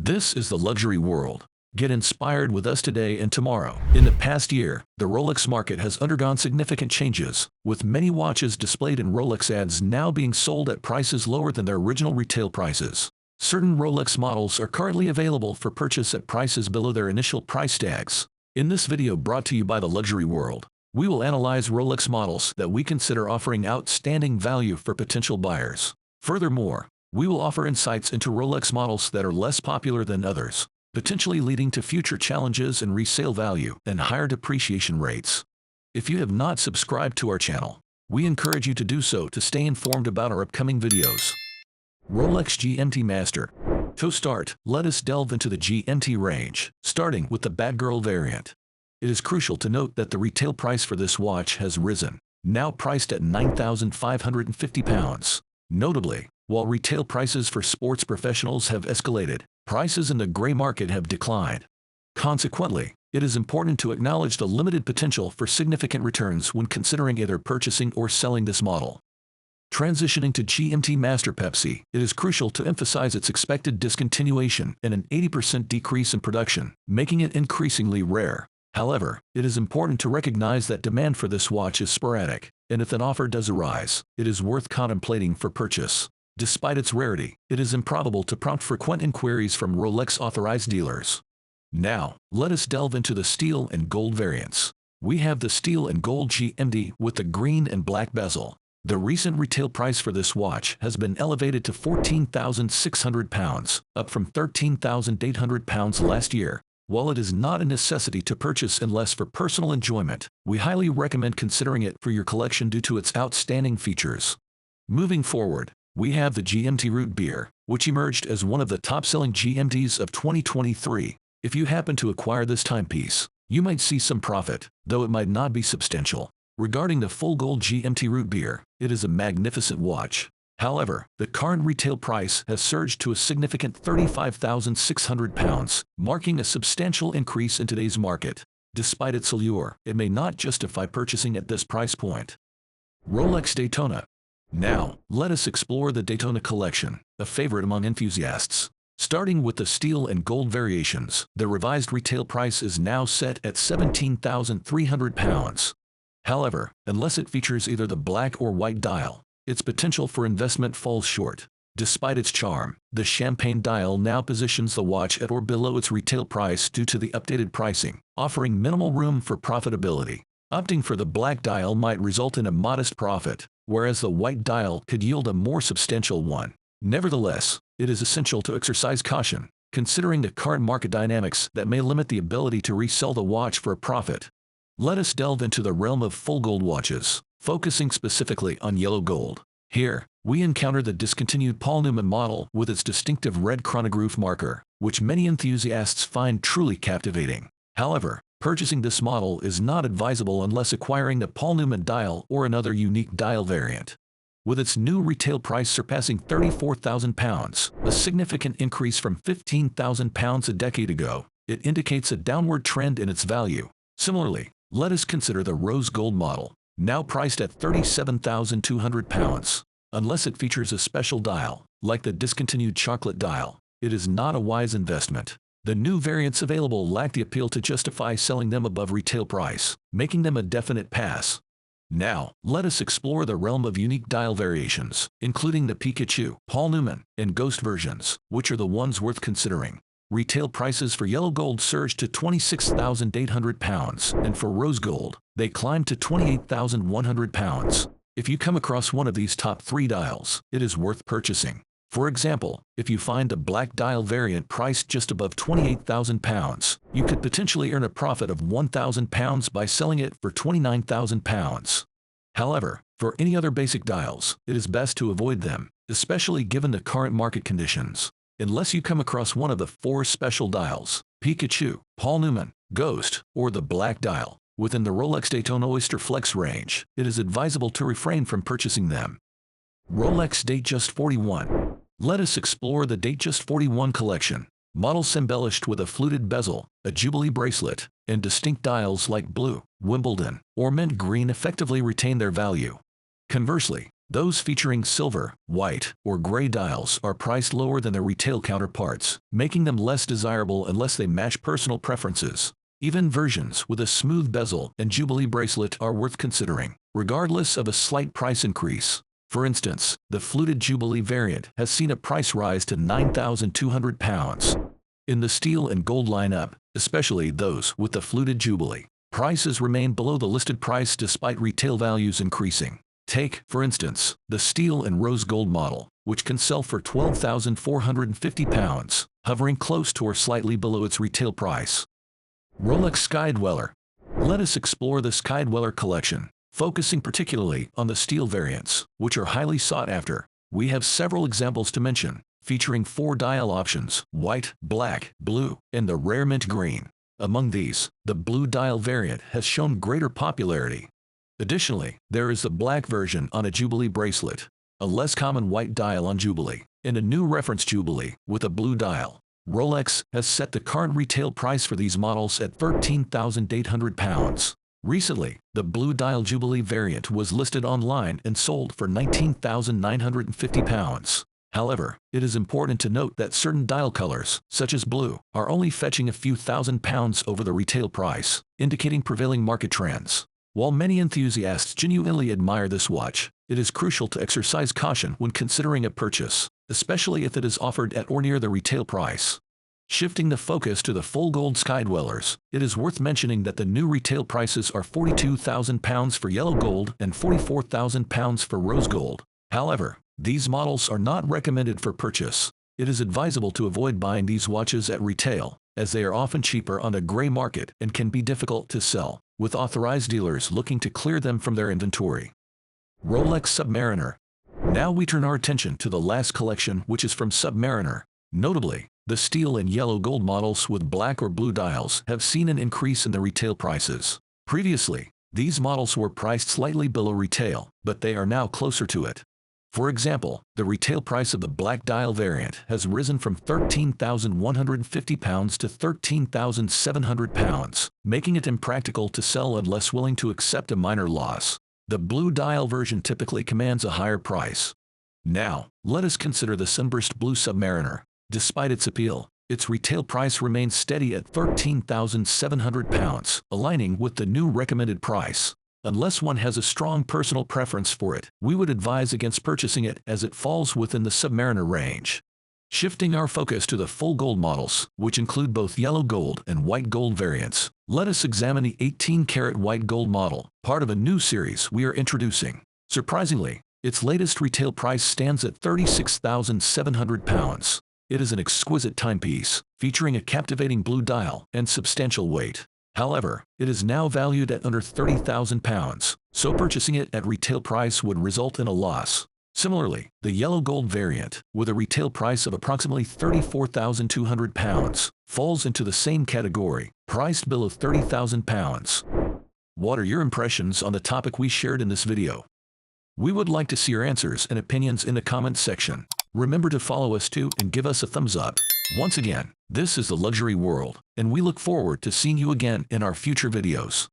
This is the luxury world. Get inspired with us today and tomorrow. In the past year, the Rolex market has undergone significant changes, with many watches displayed in Rolex ads now being sold at prices lower than their original retail prices. Certain Rolex models are currently available for purchase at prices below their initial price tags. In this video brought to you by the luxury world, we will analyze Rolex models that we consider offering outstanding value for potential buyers. Furthermore, we will offer insights into Rolex models that are less popular than others, potentially leading to future challenges in resale value and higher depreciation rates. If you have not subscribed to our channel, we encourage you to do so to stay informed about our upcoming videos. Rolex GMT Master. To start, let us delve into the GMT range, starting with the Batgirl variant. It is crucial to note that the retail price for this watch has risen, now priced at £9,550. Notably, while retail prices for sports professionals have escalated, prices in the gray market have declined. Consequently, it is important to acknowledge the limited potential for significant returns when considering either purchasing or selling this model. Transitioning to GMT Master Pepsi, it is crucial to emphasize its expected discontinuation and an 80% decrease in production, making it increasingly rare. However, it is important to recognize that demand for this watch is sporadic, and if an offer does arise, it is worth contemplating for purchase. Despite its rarity, it is improbable to prompt frequent inquiries from Rolex authorized dealers. Now, let us delve into the steel and gold variants. We have the steel and gold GMT with the green and black bezel. The recent retail price for this watch has been elevated to £14,600, up from £13,800 last year. While it is not a necessity to purchase unless for personal enjoyment, we highly recommend considering it for your collection due to its outstanding features. Moving forward, we have the GMT Root Beer, which emerged as one of the top-selling GMTs of 2023. If you happen to acquire this timepiece, you might see some profit, though it might not be substantial. Regarding the full gold GMT Root Beer, it is a magnificent watch. However, the current retail price has surged to a significant £35,600, marking a substantial increase in today's market. Despite its allure, it may not justify purchasing at this price point. Rolex Daytona. Now, let us explore the Daytona collection, a favorite among enthusiasts. Starting with the steel and gold variations, the revised retail price is now set at £17,300. However, unless it features either the black or white dial, its potential for investment falls short. Despite its charm, the champagne dial now positions the watch at or below its retail price due to the updated pricing, offering minimal room for profitability. Opting for the black dial might result in a modest profit, whereas the white dial could yield a more substantial one. Nevertheless, it is essential to exercise caution, considering the current market dynamics that may limit the ability to resell the watch for a profit. Let us delve into the realm of full gold watches, focusing specifically on yellow gold. Here, we encounter the discontinued Paul Newman model with its distinctive red chronograph marker, which many enthusiasts find truly captivating. However, purchasing this model is not advisable unless acquiring the Paul Newman dial or another unique dial variant. With its new retail price surpassing £34,000, a significant increase from £15,000 a decade ago, it indicates a downward trend in its value. Similarly, let us consider the rose gold model, now priced at £37,200. Unless it features a special dial, like the discontinued chocolate dial, it is not a wise investment. The new variants available lack the appeal to justify selling them above retail price, making them a definite pass. Now, let us explore the realm of unique dial variations, including the Pikachu, Paul Newman, and Ghost versions, which are the ones worth considering. Retail prices for yellow gold surged to £26,800, and for rose gold, they climbed to £28,100. If you come across one of these top three dials, it is worth purchasing. For example, if you find the black dial variant priced just above £28,000, you could potentially earn a profit of £1,000 by selling it for £29,000. However, for any other basic dials, it is best to avoid them, especially given the current market conditions. Unless you come across one of the four special dials, Pikachu, Paul Newman, Ghost, or the black dial, within the Rolex Daytona Oyster Flex range, it is advisable to refrain from purchasing them. Rolex Datejust 41. Let us explore the Datejust 41 collection. Models embellished with a fluted bezel, a jubilee bracelet, and distinct dials like blue, Wimbledon, or mint green effectively retain their value. Conversely, Those featuring silver, white, or gray dials are priced lower than their retail counterparts, making them less desirable unless they match personal preferences. Even versions with a smooth bezel and Jubilee bracelet are worth considering, regardless of a slight price increase. For instance, the fluted Jubilee variant has seen a price rise to £9,200. In the steel and gold lineup, especially those with the fluted Jubilee, prices remain below the listed price despite retail values increasing. Take, for instance, the steel and rose gold model, which can sell for £12,450, hovering close to or slightly below its retail price. Rolex Sky Dweller. Let us explore the Sky Dweller collection, focusing particularly on the steel variants, which are highly sought after. We have several examples to mention, featuring 4 dial options: white, black, blue, and the rare mint green. Among these, the blue dial variant has shown greater popularity. Additionally, there is the black version on a Jubilee bracelet, a less common white dial on Jubilee, and a new reference Jubilee with a blue dial. Rolex has set the current retail price for these models at £13,800. Recently, the blue dial Jubilee variant was listed online and sold for £19,950. However, it is important to note that certain dial colors, such as blue, are only fetching a few £1,000s over the retail price, indicating prevailing market trends. While many enthusiasts genuinely admire this watch, it is crucial to exercise caution when considering a purchase, especially if it is offered at or near the retail price. Shifting the focus to the full gold Sky Dwellers, it is worth mentioning that the new retail prices are £42,000 for yellow gold and £44,000 for rose gold. However, these models are not recommended for purchase. It is advisable to avoid buying these watches at retail, as they are often cheaper on the gray market and can be difficult to sell, with authorized dealers looking to clear them from their inventory. Rolex Submariner. Now we turn our attention to the last collection, which is from Submariner. Notably, the steel and yellow gold models with black or blue dials have seen an increase in the retail prices. Previously, these models were priced slightly below retail, but they are now closer to it. For example, the retail price of the black dial variant has risen from £13,150 to £13,700, making it impractical to sell unless willing to accept a minor loss. The blue dial version typically commands a higher price. Now, let us consider the sunburst blue Submariner. Despite its appeal, its retail price remains steady at £13,700, aligning with the new recommended price. Unless one has a strong personal preference for it, we would advise against purchasing it as it falls within the Submariner range. Shifting our focus to the full gold models, which include both yellow gold and white gold variants, let us examine the 18-karat white gold model, part of a new series we are introducing. Surprisingly, its latest retail price stands at £36,700. It is an exquisite timepiece, featuring a captivating blue dial and substantial weight. However, it is now valued at under £30,000, so purchasing it at retail price would result in a loss. Similarly, the yellow gold variant, with a retail price of approximately £34,200, falls into the same category, priced below £30,000. What are your impressions on the topic we shared in this video? We would like to see your answers and opinions in the comments section. Remember to follow us too and give us a thumbs up. Once again, this is the Luxury World, and we look forward to seeing you again in our future videos.